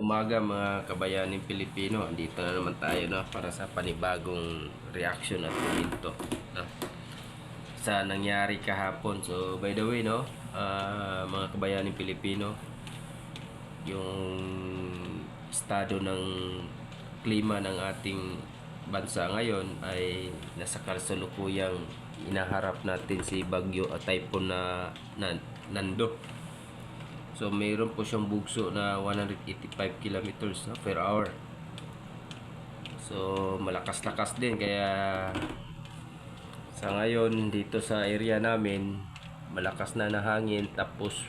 Umaga mga kabayaning Pilipino, andito na naman tayo para sa panibagong reaction at komento no, sa nangyari kahapon. So by the way mga kabayaning Pilipino, yung estado ng klima ng ating bansa ngayon ay nasa kasalukuyang inaharap natin si Bagyo at Typhoon na Nando. So mayroon po siyang bugso na 185 kilometers per hour. So malakas-lakas din, kaya sa ngayon dito sa area namin malakas na hangin, tapos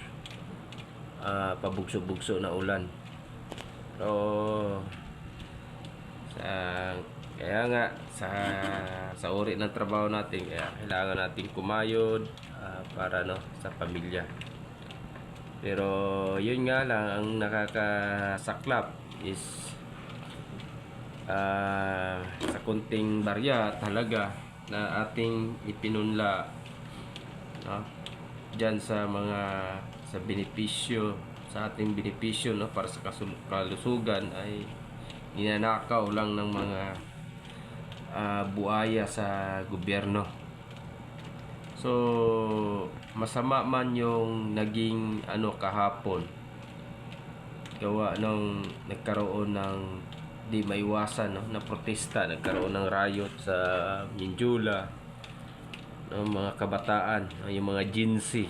pabugso-bugso na ulan. So kaya nga sa uri ng trabaho natin, kaya kailangan natin kumayod para sa pamilya. Pero yun nga lang, ang nakakasaklap is sa kunting barya talaga na ating ipinunla dyan sa benepisyo, sa ating benepisyo para sa kalusugan, ay ninanakaw lang ng mga buaya sa gobyerno. So masama man yung naging kahapon, gawa nung nagkaroon ng di maiwasan na protesta, nagkaroon ng riot sa Minjula ng mga kabataan, yung mga Gen Z.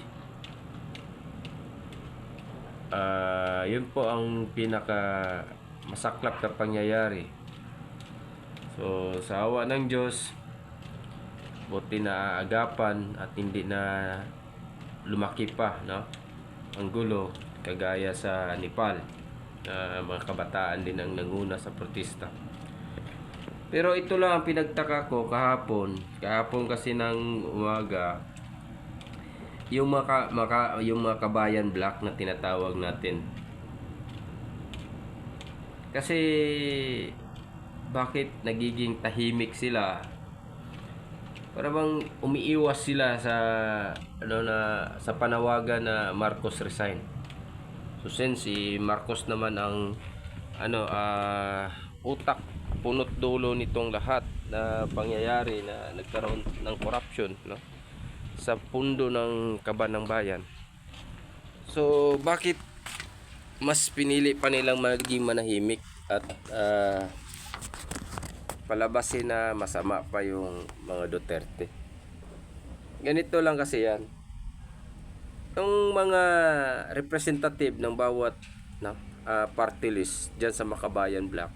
Yun po ang pinaka masaklap na pangyayari. So sa awa ng Diyos, buti na agapan at hindi na lumaki pa ang gulo kagaya sa Nepal, mga kabataan din ang nanguna sa protesta. Pero ito lang ang pinagtaka ko kahapon kasi ng umaga, yung mga kabayan black na tinatawag natin. Kasi bakit nagiging tahimik sila? Para bang umiiwas sila sa sa panawagan na Marcos resign. So since si Marcos naman ang utak, punot dulo nitong lahat na pangyayari na nagkaroon ng corruption sa pundo ng kaban ng bayan. So bakit mas pinili pa nilang maging manahimik at palabasin na masama pa yung mga Duterte? Ganito lang kasi yan. Yung mga representative ng bawat party list dyan sa Makabayan Black,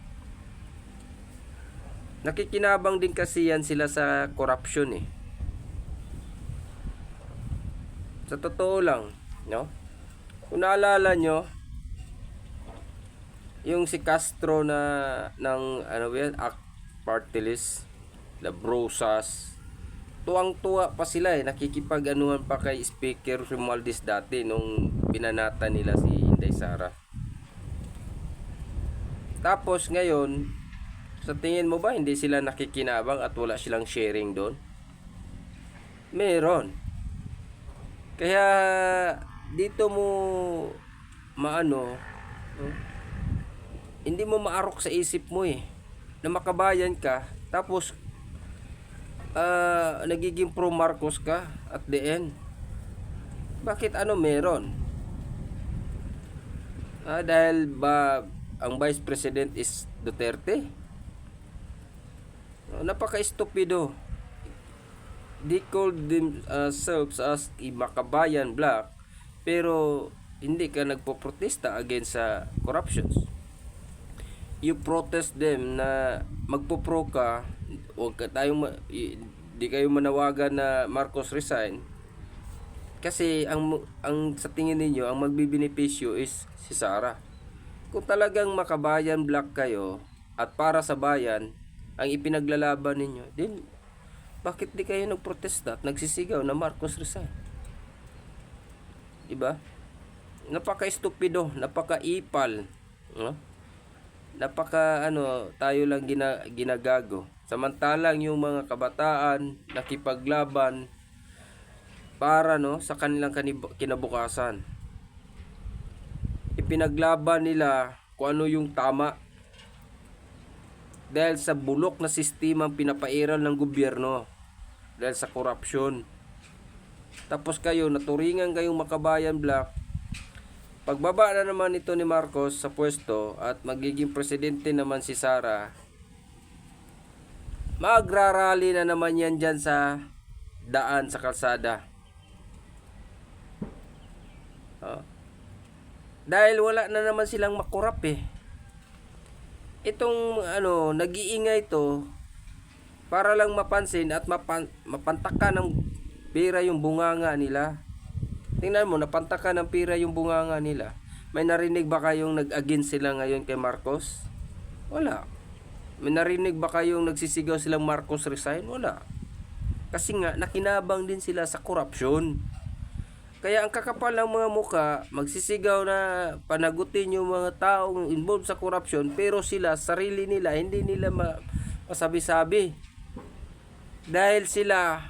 nakikinabang din kasi yan sila sa corruption eh. Sa totoo lang, kung naalala nyo, yung si Castro na ng party list, the Brosas, tuwang-tuwa pa sila nakikipag-anuhan pa kay Speaker Romualdez dati nung binanata nila si Inday Sara. Tapos ngayon, sa tingin mo ba hindi sila nakikinabang at wala silang sharing doon? Meron. Kaya dito mo hindi mo maarok sa isip mo na makabayan ka, tapos nagiging pro Marcos ka at the end. Bakit meron? Dahil ba ang Vice President is Duterte? Napaka-estupido. They called themselves as Makabayan Black, pero hindi ka nagpo-protesta against sa corruptions. You protest them na magpo-pro ka, di kayo manawagan na Marcos resign, kasi ang sa tingin ninyo ang magbibenepisyo is si Sara. Kung talagang Makabayan Black kayo at para sa bayan ang ipinaglalaban ninyo, then bakit di kayo nagprotesta at nagsisigaw na Marcos resign? Diba? Napaka-estupido, napaka-ipal, tayo lang ginagago. Samantalang yung mga kabataan nakipaglaban para sa kanilang kinabukasan. Ipinaglaban nila kung ano yung tama. Dahil sa bulok na sistema ang pinapairal ng gobyerno. Dahil sa korupsyon. Tapos kayo, naturingan kayong Makabayan Black. Pagbaba na naman ito ni Marcos sa pwesto at magiging presidente naman si Sara, magrarally na naman yan dyan sa daan, sa kalsada. Dahil wala na naman silang makurap eh. Itong nag-iingay to para lang mapansin at mapantaka ng pira yung bunganga nila. Tingnan mo, napantaka ng pira yung bunganga nila. May narinig ba kayong nag-against sila ngayon kay Marcos? Wala. May narinig ba kayong nagsisigaw silang Marcos resign? Wala. Kasi nga, nakinabang din sila sa korupsyon. Kaya ang kakapal ng mga muka, magsisigaw na panagutin yung mga taong involved sa korupsyon, pero sila, sarili nila, hindi nila masabi-sabi. Dahil sila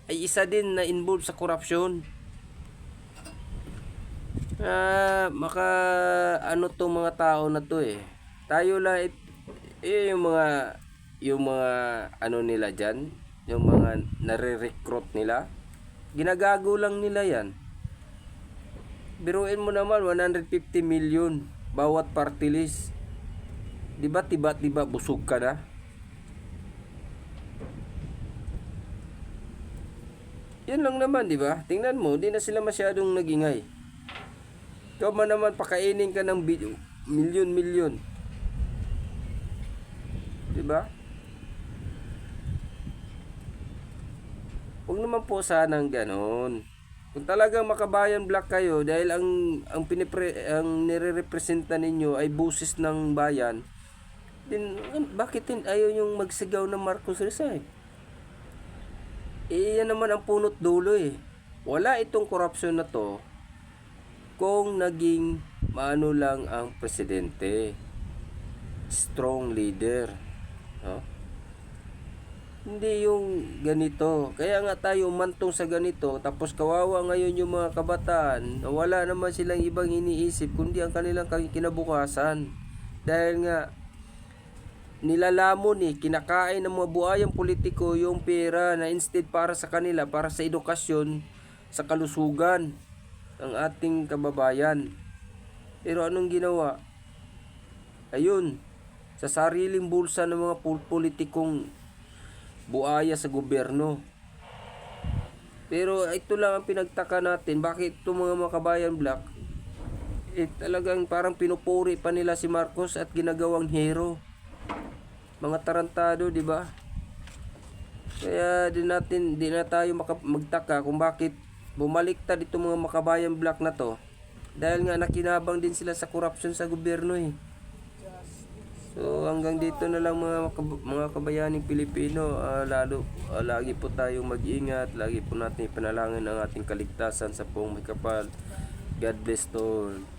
ay isa din na involved sa korupsyon. To mga tao na to eh. Tayo lang yung mga nila diyan, yung mga nare-recruit nila. Ginagago lang nila yan. Biruin mo naman 150 million bawat party list. Diba busog ka na? Yan lang naman, diba? Tingnan mo, di na sila masyadong nagingay. Ikaw man naman pakainin ka ng milyon-milyon. Diba? Huwag naman po sanang ganon. Kung talagang Makabayan Black kayo dahil ang nire-representa ninyo ay busis ng bayan, then bakit ayaw yung magsigaw ng Marcos resign? Yan naman ang punot dulo eh. Wala itong korupsyon na to kung naging lang ang presidente. Strong leader. No? Hindi yung ganito. Kaya nga tayo mantong sa ganito. Tapos kawawa ngayon yung mga kabataan. Wala naman silang ibang iniisip kundi ang kanilang kinabukasan. Dahil nga nilalamon kinakain ng mga buhayang politiko yung pera na instead para sa kanila, para sa edukasyon, sa kalusugan ng ating kababayan. Pero anong ginawa? Ayun, sa sariling bulsa ng mga politikong buaya sa gobyerno. Pero ito lang ang pinagtaka natin, bakit itong mga Makabayan Black talagang parang pinupuri pa nila si Marcos at ginagawang hero. Mga tarantado, di ba? Kaya di na tayo magtaka kung bakit bumaliktad itong mga Makabayan Black na to. Dahil nga nakinabang din sila sa korupsyon sa gobyerno eh. So hanggang dito na lang mga kabayaning Pilipino, lagi po tayong mag-ingat, lagi po natin ipanalangin ang ating kaligtasan sa Poong May Kapal. God bless to all.